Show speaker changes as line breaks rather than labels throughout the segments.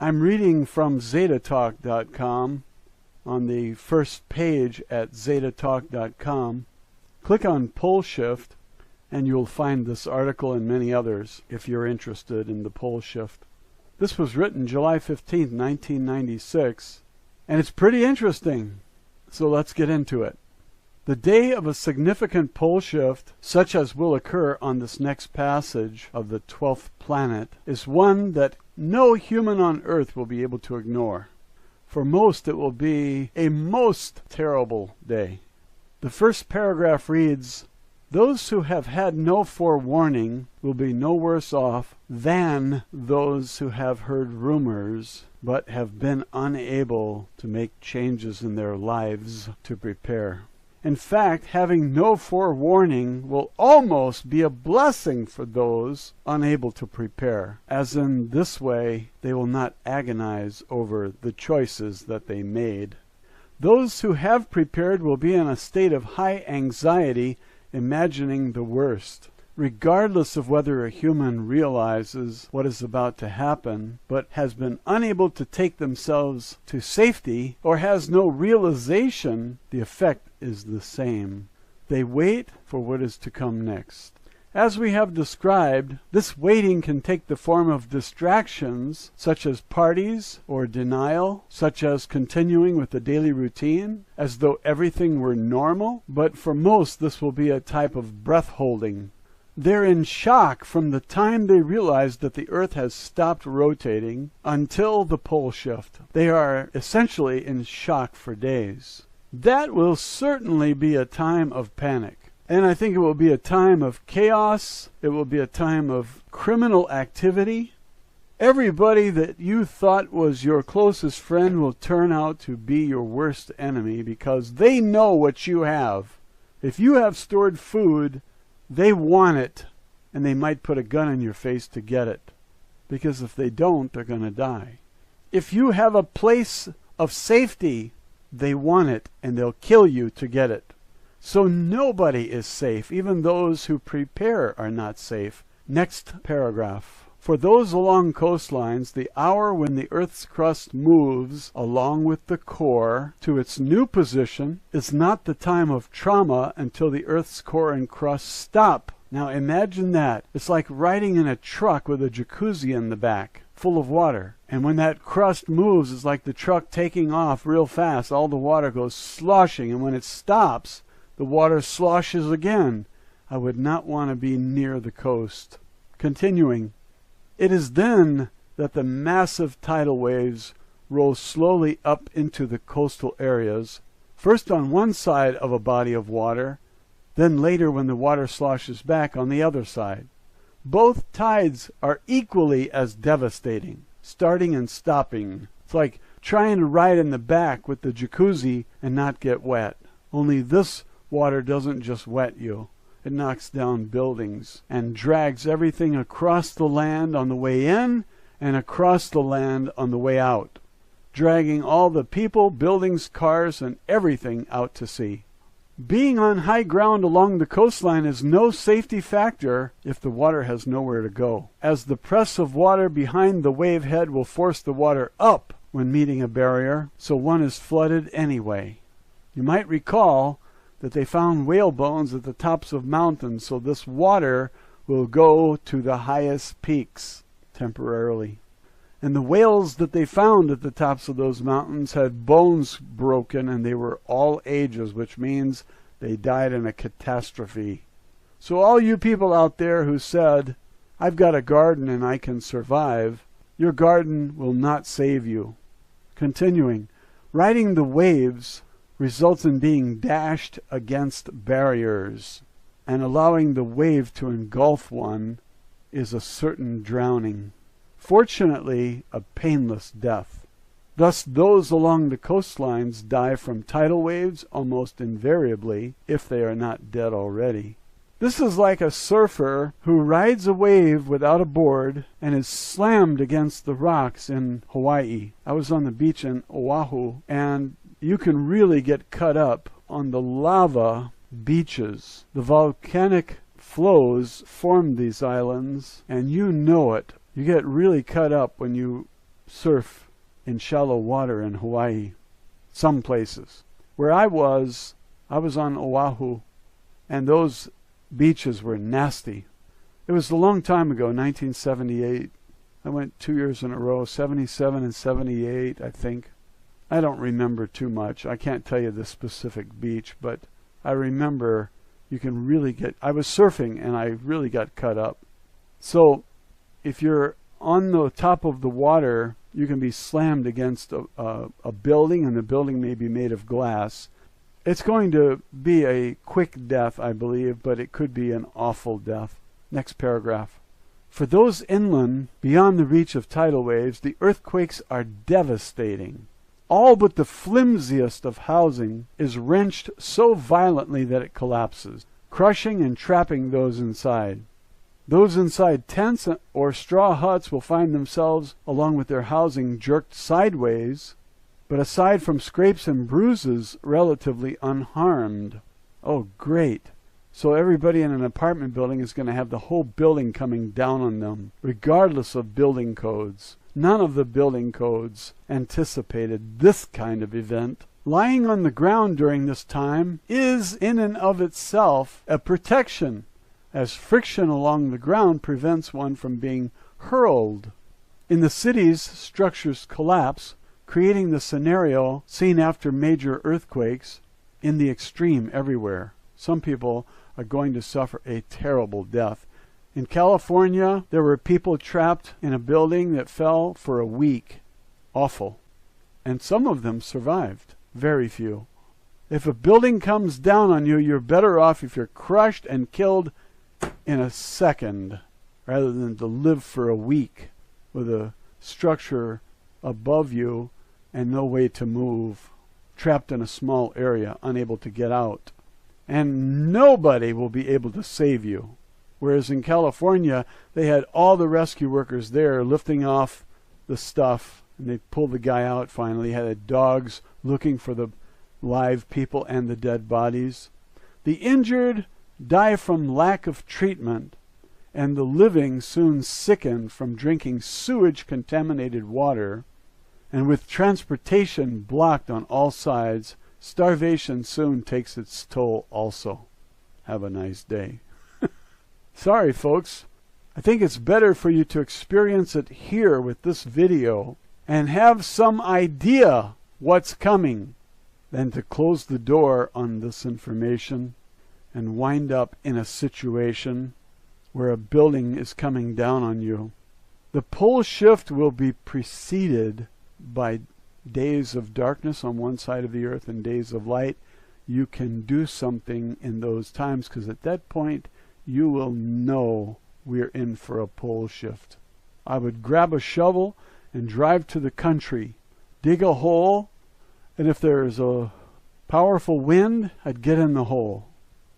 I'm reading from zetatalk.com on the first page at zetatalk.com. Click on Pole Shift and you'll find this article and many others if you're interested in the pole shift. This was written July 15th, 1996, and it's pretty interesting. So let's get into it. The day of a significant pole shift, such as will occur on this next passage of the 12th planet, is one that no human on Earth will be able to ignore. For most, it will be a most terrible day. The first paragraph reads, "Those who have had no forewarning will be no worse off than those who have heard rumors but have been unable to make changes in their lives to prepare. In fact, having no forewarning will almost be a blessing for those unable to prepare, as in this way they will not agonize over the choices that they made. Those who have prepared will be in a state of high anxiety, imagining the worst, regardless of whether a human realizes what is about to happen, but has been unable to take themselves to safety, or has no realization. The effect is the same. They wait for what is to come next. As we have described, this waiting can take the form of distractions, such as parties, or denial, such as continuing with the daily routine, as though everything were normal, but for most this will be a type of breath holding. They're in shock from the time they realize that the Earth has stopped rotating until the pole shift. They are essentially in shock for days. That will certainly be a time of panic. And I think it will be a time of chaos. It will be a time of criminal activity. Everybody that you thought was your closest friend will turn out to be your worst enemy because they know what you have. If you have stored food, they want it, and they might put a gun in your face to get it. Because if they don't, they're going to die. If you have a place of safety, they want it, and they'll kill you to get it. So nobody is safe. Even those who prepare are not safe. Next paragraph. For those along coastlines, the hour when the Earth's crust moves along with the core to its new position is not the time of trauma until the Earth's core and crust stop. Now imagine that. It's like riding in a truck with a jacuzzi in the back, full of water. And when that crust moves, it's like the truck taking off real fast. All the water goes sloshing, and when it stops, the water sloshes again. I would not want to be near the coast. Continuing. It is then that the massive tidal waves roll slowly up into the coastal areas, first on one side of a body of water, then later when the water sloshes back on the other side. Both tides are equally as devastating, starting and stopping. It's like trying to ride in the back with the jacuzzi and not get wet. Only this water doesn't just wet you. It knocks down buildings and drags everything across the land on the way in and across the land on the way out, dragging all the people, buildings, cars, and everything out to sea. Being on high ground along the coastline is no safety factor if the water has nowhere to go, as the press of water behind the wave head will force the water up when meeting a barrier, so one is flooded anyway. You might recall that they found whale bones at the tops of mountains, so this water will go to the highest peaks temporarily. And the whales that they found at the tops of those mountains had bones broken, and they were all ages, which means they died in a catastrophe. So all you people out there who said, "I've got a garden and I can survive," your garden will not save you. Continuing, riding the waves results in being dashed against barriers, and allowing the wave to engulf one is a certain drowning. Fortunately, a painless death. Thus, those along the coastlines die from tidal waves almost invariably, if they are not dead already. This is like a surfer who rides a wave without a board and is slammed against the rocks in Hawaii. I was on the beach in Oahu, and you can really get cut up on the lava beaches. The volcanic flows form these islands, and you know it. You get really cut up when you surf in shallow water in Hawaii. Some places. Where I was on Oahu, and those beaches were nasty. It was a long time ago, 1978. I went 2 years in a row, 77 and 78, I think. I don't remember too much. I can't tell you the specific beach, but I remember you can really get... I was surfing, and I really got cut up. So, if you're on the top of the water, you can be slammed against a building, and the building may be made of glass. It's going to be a quick death, I believe, but it could be an awful death. Next paragraph. For those inland, beyond the reach of tidal waves, the earthquakes are devastating. All but the flimsiest of housing is wrenched so violently that it collapses, crushing and trapping those inside. Those inside tents or straw huts will find themselves, along with their housing, jerked sideways, but aside from scrapes and bruises, relatively unharmed. Oh, great. So everybody in an apartment building is going to have the whole building coming down on them, regardless of building codes. None of the building codes anticipated this kind of event. Lying on the ground during this time is in and of itself a protection, as friction along the ground prevents one from being hurled. In the cities, structures collapse, creating the scenario seen after major earthquakes in the extreme everywhere. Some people are going to suffer a terrible death. In California, there were people trapped in a building that fell for a week. Awful. And some of them survived. Very few. If a building comes down on you, you're better off if you're crushed and killed in a second, rather than to live for a week with a structure above you and no way to move, trapped in a small area, unable to get out. And nobody will be able to save you. Whereas in California, they had all the rescue workers there lifting off the stuff, and they pulled the guy out finally. Had dogs looking for the live people and the dead bodies. The injured die from lack of treatment, and the living soon sicken from drinking sewage-contaminated water. And with transportation blocked on all sides, starvation soon takes its toll also. Have a nice day. Sorry, folks. I think it's better for you to experience it here with this video and have some idea what's coming than to close the door on this information and wind up in a situation where a building is coming down on you. The pole shift will be preceded by days of darkness on one side of the earth and days of light. You can do something in those times, because at that point you will know we're in for a pole shift. I would grab a shovel and drive to the country, dig a hole, and if there's a powerful wind, I'd get in the hole.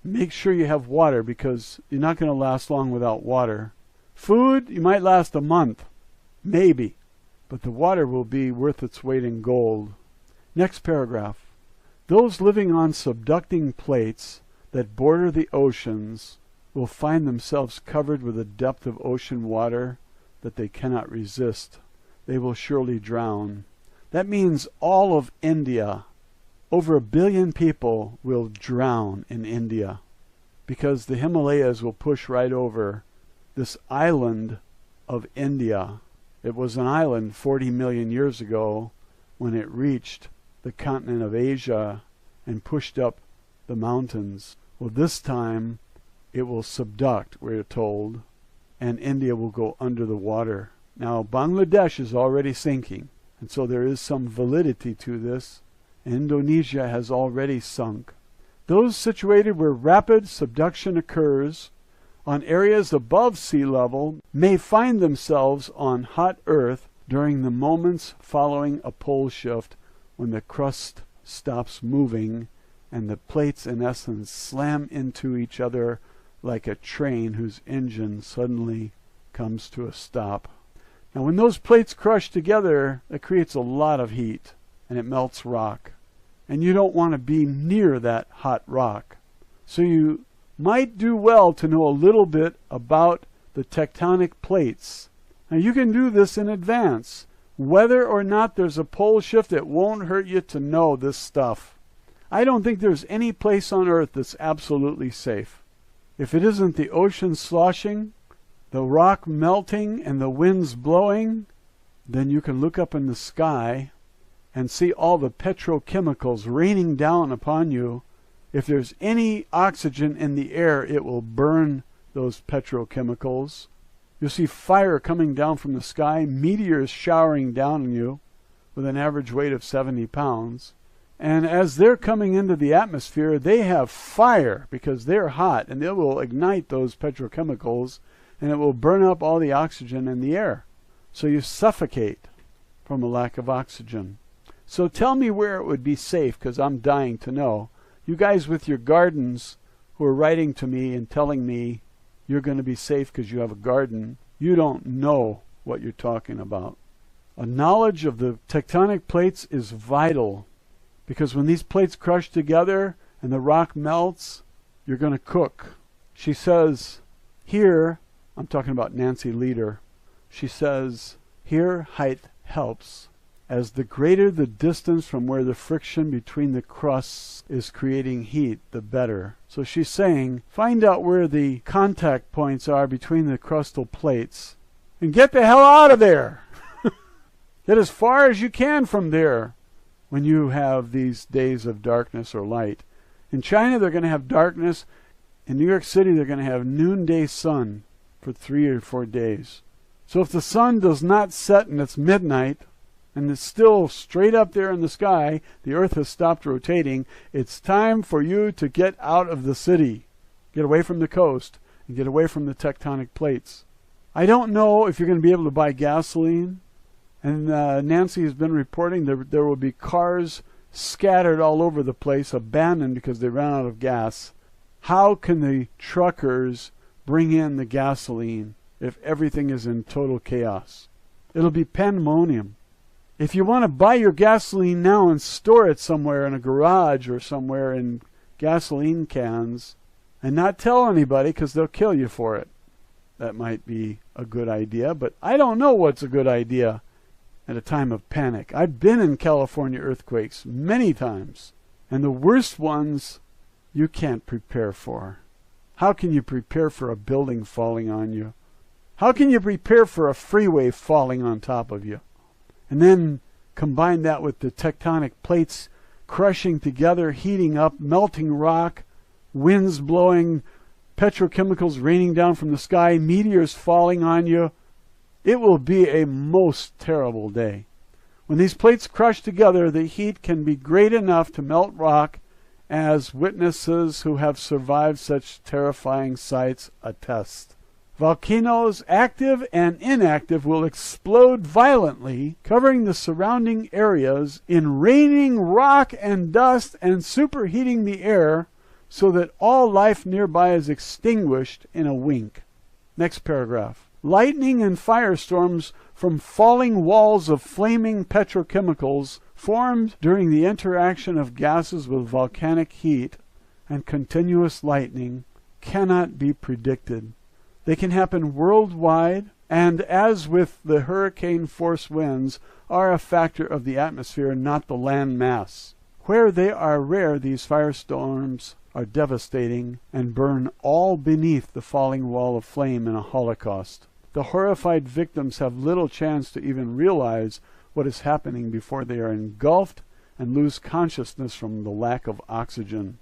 Make sure you have water, because you're not going to last long without water. Food, you might last a month, maybe, but the water will be worth its weight in gold. Next paragraph. Those living on subducting plates that border the oceans will find themselves covered with a depth of ocean water that they cannot resist. They will surely drown. That means all of India, over 1 billion people, will drown in India, because the Himalayas will push right over this island of India. It was an island 40 million years ago when it reached the continent of Asia and pushed up the mountains. Well, this time it will subduct, we're told, and India will go under the water. Now, Bangladesh is already sinking, and so there is some validity to this. Indonesia has already sunk. Those situated where rapid subduction occurs on areas above sea level may find themselves on hot earth during the moments following a pole shift, when the crust stops moving and the plates in essence slam into each other like a train whose engine suddenly comes to a stop. Now, when those plates crush together, it creates a lot of heat, and it melts rock. And you don't want to be near that hot rock. So you might do well to know a little bit about the tectonic plates. Now, you can do this in advance Whether or not there's a pole shift, it won't hurt you to know this stuff. I don't think there's any place on earth that's absolutely safe. If it isn't the ocean sloshing, the rock melting, and the winds blowing, then you can look up in the sky and see all the petrochemicals raining down upon you. If there's any oxygen in the air, it will burn those petrochemicals. You'll see fire coming down from the sky, meteors showering down on you with an average weight of 70 pounds. And as they're coming into the atmosphere, they have fire because they're hot, and they will ignite those petrochemicals, and it will burn up all the oxygen in the air. So you suffocate from a lack of oxygen. So tell me where it would be safe, because I'm dying to know. You guys with your gardens who are writing to me and telling me you're going to be safe because you have a garden, you don't know what you're talking about. A knowledge of the tectonic plates is vital, because when these plates crush together and the rock melts, you're going to cook. She says, here, I'm talking about Nancy Leader, she says, here height helps, as the greater the distance from where the friction between the crusts is creating heat, the better. So she's saying, find out where the contact points are between the crustal plates, and get the hell out of there. Get as far as you can from there when you have these days of darkness or light. In China, they're going to have darkness. In New York City, they're going to have noonday sun for 3 or 4 days. So if the sun does not set and it's midnight, and it's still straight up there in the sky, the earth has stopped rotating, it's time for you to get out of the city. Get away from the coast and get away from the tectonic plates. I don't know if you're going to be able to buy gasoline. And Nancy has been reporting there will be cars scattered all over the place, abandoned because they ran out of gas. How can the truckers bring in the gasoline if everything is in total chaos? It'll be pandemonium. If you want to buy your gasoline now and store it somewhere in a garage or somewhere in gasoline cans and not tell anybody because they'll kill you for it, that might be a good idea, but I don't know what's a good idea at a time of panic. I've been in California earthquakes many times, and the worst ones you can't prepare for. How can you prepare for a building falling on you? How can you prepare for a freeway falling on top of you? And then combine that with the tectonic plates crushing together, heating up, melting rock, winds blowing, petrochemicals raining down from the sky, meteors falling on you. It will be a most terrible day. When these plates crush together, the heat can be great enough to melt rock, as witnesses who have survived such terrifying sights attest. Volcanoes, active and inactive, will explode violently, covering the surrounding areas in raining rock and dust and superheating the air so that all life nearby is extinguished in a wink. Next paragraph. Lightning and firestorms from falling walls of flaming petrochemicals formed during the interaction of gases with volcanic heat and continuous lightning cannot be predicted. They can happen worldwide, and as with the hurricane-force winds, are a factor of the atmosphere, not the land mass. Where they are rare, these firestorms are devastating and burn all beneath the falling wall of flame in a holocaust. The horrified victims have little chance to even realize what is happening before they are engulfed and lose consciousness from the lack of oxygen.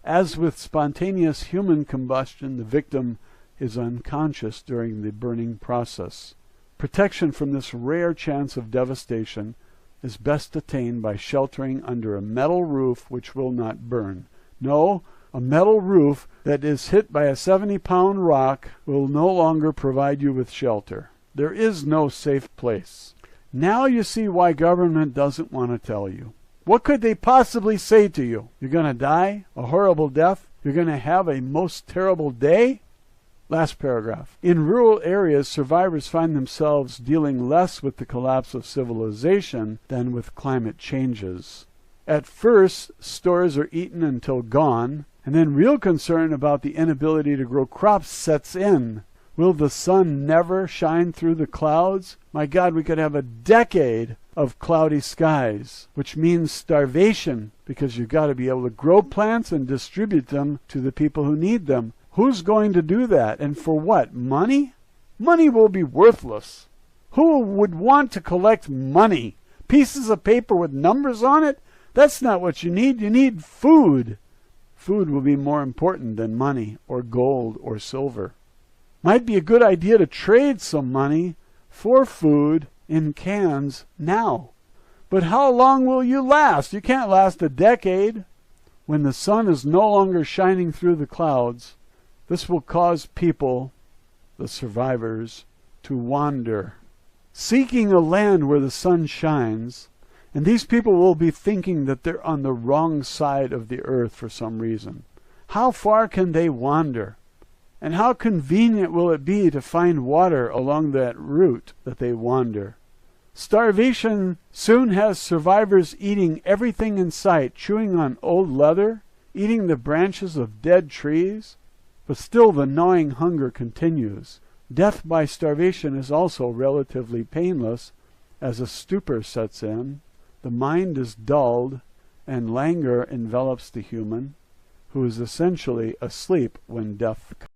As with spontaneous human combustion, the victim is unconscious during the burning process. Protection from this rare chance of devastation is best attained by sheltering under a metal roof which will not burn. No, a metal roof that is hit by a 70-pound rock will no longer provide you with shelter. There is no safe place. Now you see why government doesn't want to tell you. What could they possibly say to you? You're going to die a horrible death? You're going to have a most terrible day? Last paragraph. In rural areas, survivors find themselves dealing less with the collapse of civilization than with climate changes. At first, stores are eaten until gone, and then real concern about the inability to grow crops sets in. Will the sun never shine through the clouds? My God, we could have a decade of cloudy skies, which means starvation, because you've got to be able to grow plants and distribute them to the people who need them. Who's going to do that? And for what? Money? Money will be worthless. Who would want to collect money? Pieces of paper with numbers on it? That's not what you need. You need food. Food will be more important than money or gold or silver. Might be a good idea to trade some money for food in cans now. But how long will you last? You can't last a decade. When the sun is no longer shining through the clouds, this will cause people, the survivors, to wander, seeking a land where the sun shines. And these people will be thinking that they're on the wrong side of the earth for some reason. How far can they wander? And how convenient will it be to find water along that route that they wander? Starvation soon has survivors eating everything in sight, chewing on old leather, eating the branches of dead trees. But still the gnawing hunger continues. Death by starvation is also relatively painless, as a stupor sets in, the mind is dulled, and languor envelops the human, who is essentially asleep when death comes.